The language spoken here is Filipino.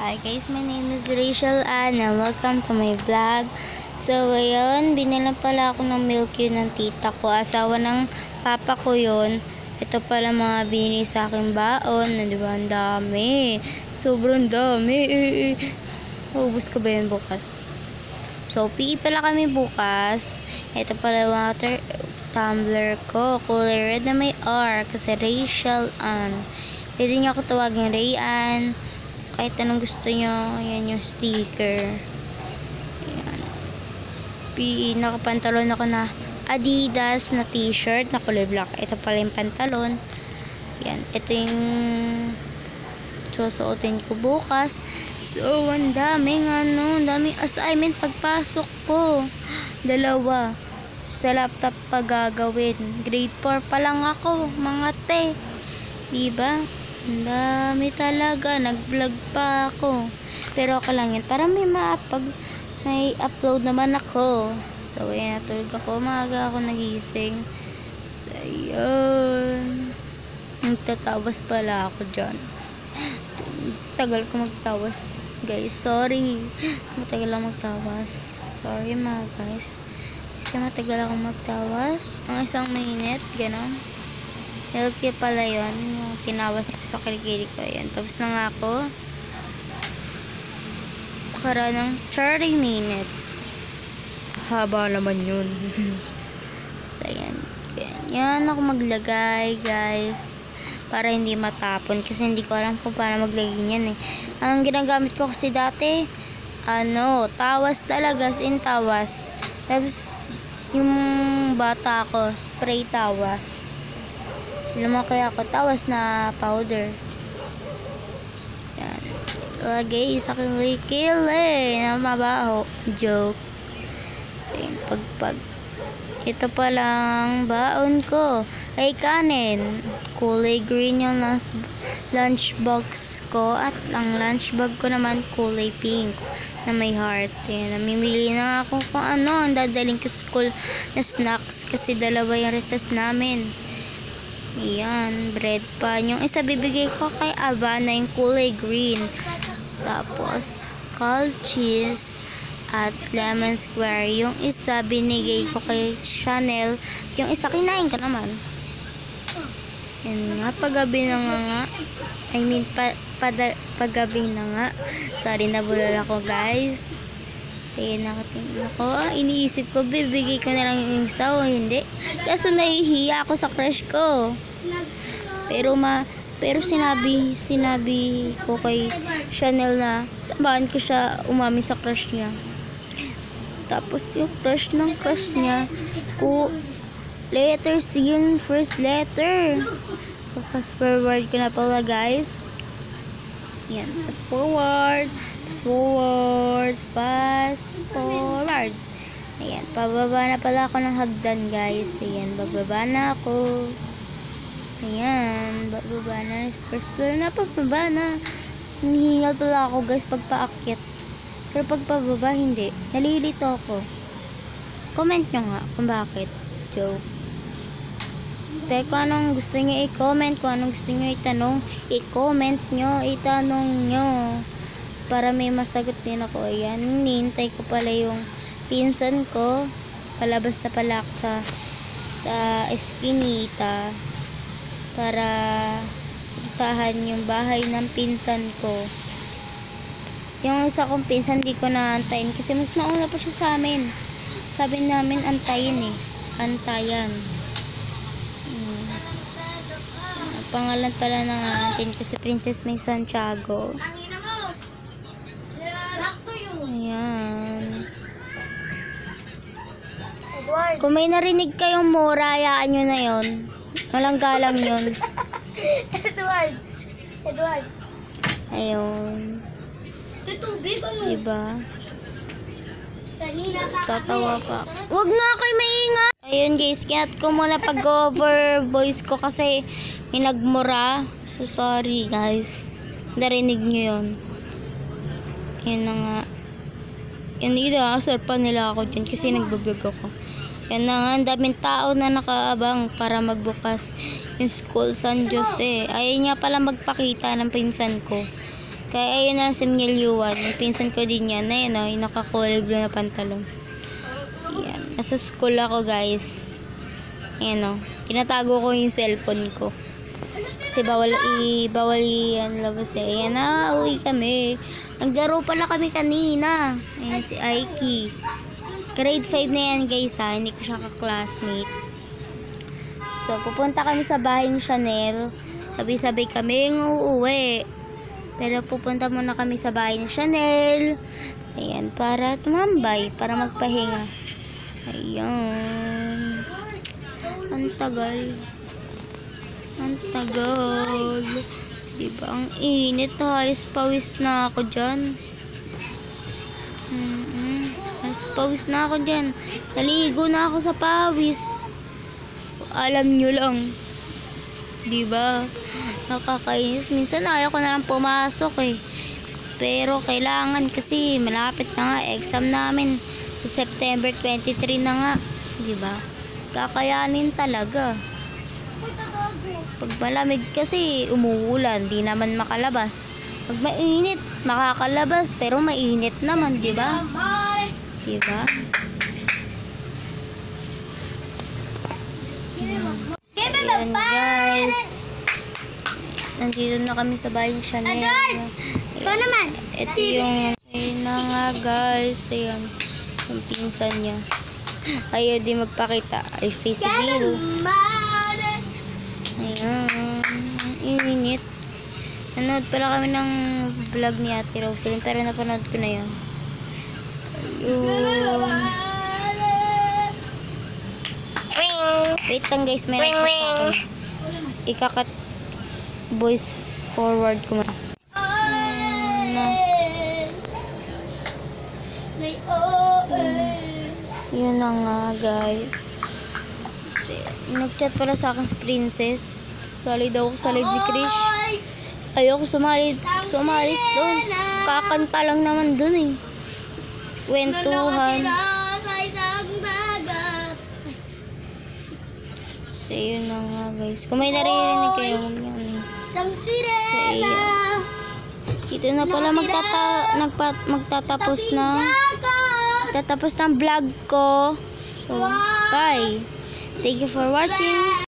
Hi guys, my name is Rachel Ann and welcome to my vlog. So ayun, binilan pala ako ng milk yun ng tita ko. Asawa ng papa ko yun. Ito pala mga binili sa aking baon. Diba? Ang dami. Sobrang dami. Ubus ko ba yun bukas? So, PE pala kami bukas. Ito pala water tumbler ko. Kulay red na may R. Kasi Rachel Ann. Pwede niyo ako tawagin Ray Ann. Kahit anong gusto nyo. Ayan yung sticker. Ayan. PE. Nakapantalon ako na Adidas na t-shirt na kulay black. Ito pala yung pantalon. Ayan. Ito yung susuotin ko bukas. So, ang daming daming assignment pagpasok ko. 2. Sa laptop pa gagawin. Grade 4 pa lang ako, mga te. Diba? Ang dami talaga. Nag-vlog pa ako. Pero ako lang yun. Para may upload naman ako. So, ayan. Natulog ako. Maaga ako nagising. So, ayan. Nagtatawas pala ako dyan. Tagal ko magtawas. Guys, sorry. Matagal lang magtawas. Sorry mga guys. Kasi matagal ako magtawas. Ang isang minute. Ganon. Healthy pala yun. Yung tinawas ko sa kilikili ko. Ayan. Tapos na nga ako. Karoon ng 30 minutes. Haba naman yun. So, ayan. Ganyan ako maglagay, guys. Para hindi matapon. Kasi hindi ko alam kung paano maglagay niyan eh. Ang ginagamit ko kasi dati, tawas talaga. As in tawas. Tapos, yung bata ko, spray tawas. So, lumaki ako, tawas na powder. Yan. Lagay sa kilikili na mabaho. Joke. So, yung pagpag. Ito pa lang baon ko. Ay, kanin. Kulay green yung lunchbox ko. At ang lunchbag ko naman kulay pink na may heart. Yan. Namimili na ako kung ang dadaling ko school na snacks. Kasi 2 yung recess namin. Ayan. Bread pa. Yung isa bibigay ko kay Aba na yung kulay green. Tapos, cold cheese. At lemon square. Yung isa binigay ko kay Chanel. Yung isa kinain ko naman. Yan nga. Paggabi na nga. Paggabi na nga. Sorry, nabulol ako guys. Sige, nakatingin ako. Iniisip ko, bibigay ko na lang yung isa o hindi. Kaso nahihiya ako sa crush ko. Pero sinabi ko kay Chanel na samahan ko siya umami sa crush niya. Tapos yung crush niya, letter C yung first letter. So, fast forward ko na pala guys. Yan, fast forward. Ayan, pababa na pala ako ng hagdan guys. Ayan, bababa na ako. Ayan, bababa na. First floor na, pababa na. Hinihingal pala ako guys pagpaakyat. Pero pagpababa, hindi. Nalilito ako. Comment nyo nga kung bakit. Joke. Pero kung anong gusto nyo i-comment, kung anong gusto nyo itanong, i-comment nyo, itanong nyo. Para may masagot din ako. Ayan, nihintay ko pala yung pinsan ko. Palabas na pala ako sa eskinita. Para puntahan yung bahay ng pinsan ko. Yung isa kong pinsan, di ko naantayin. Kasi mas nauna pa siya sa amin. Sabi namin, antayin eh. Antayan. Pangalan pala ng auntie ko si Princess May Santiago. Ayan. Kung may narinig kayong mura, hayaan nyo na yun. Walang galang yun. Edward. Ayun. Diba? Tatawa pa. Wag na kayo maingay. Ayun guys, kinat ko muna pag-over voice ko kasi may nagmura. So sorry guys. Narinig nyo yun. Yan na nga. Yan asar pa nila ako dyan kasi nagbablog ako. Yan na nga, ang daming tao na nakaabang para magbukas yung school San Jose. Ayaw niya pala magpakita ng pinsan ko. Kaya ayun na si Mnilyuan. Yung pinsan ko din yan. Ayun o, yung naka-collar blue na pantalon. Ayan. Nasa school ako guys. Ayan o. Tinatago ko yung cellphone ko. Kasi bawal yan labas eh. Ayan na, uwi kami. Naglaro pala kami kanina. Ayan si Aiki. Grade 5 na yan guys ha. Hindi ko siya ka-classmate. So, pupunta kami sa bahay ni Chanel. Sabay-sabay kami uuwi. Pero pupunta muna kami sa bahay ni Chanel. Ayan, para tumambay. Para magpahinga. Ayan. Ang tagal. Ang tagal. Diba? Ang init. Halos pawis na ako dyan. Halos pawis na ako dyan. Naligo na ako sa pawis. Alam nyo lang. Diba? Nakakainis. Minsan ayaw ko na lang pumasok eh. Pero kailangan kasi malapit na nga. Exam namin sa September 23 na nga. Diba? Kakayanin talaga. Pag malamig kasi umuulan, di naman makalabas. Pag mainit, makakalabas pero mainit naman, di ba? Di ba? Ayan guys. Nandito na kami sa bahay ni Chanel. Ito naman. Ito yung ayun na nga guys. Ayan. Yung pinsan niya. Ayaw di magpakita. Ay face reveal. Ayan. Init. Nanood pala kami ng vlog ni Ate Rosalyn. Pero napanood ko na yun. Ayun. Wait lang guys. May nagchat sa akin. Ikakat voice forward ko muna. Yun na nga guys. Nagchat pala sa akin si Princess. Sali daw ako sa live ni Krish. Ayoko sumalis doon. Kakanta lang naman doon eh. Kwentuhan. So yun na nga guys. Kung may naririnig kayo, huwag niyo dito na pala magtatapos ng vlog ko. So, bye. Thank you for watching.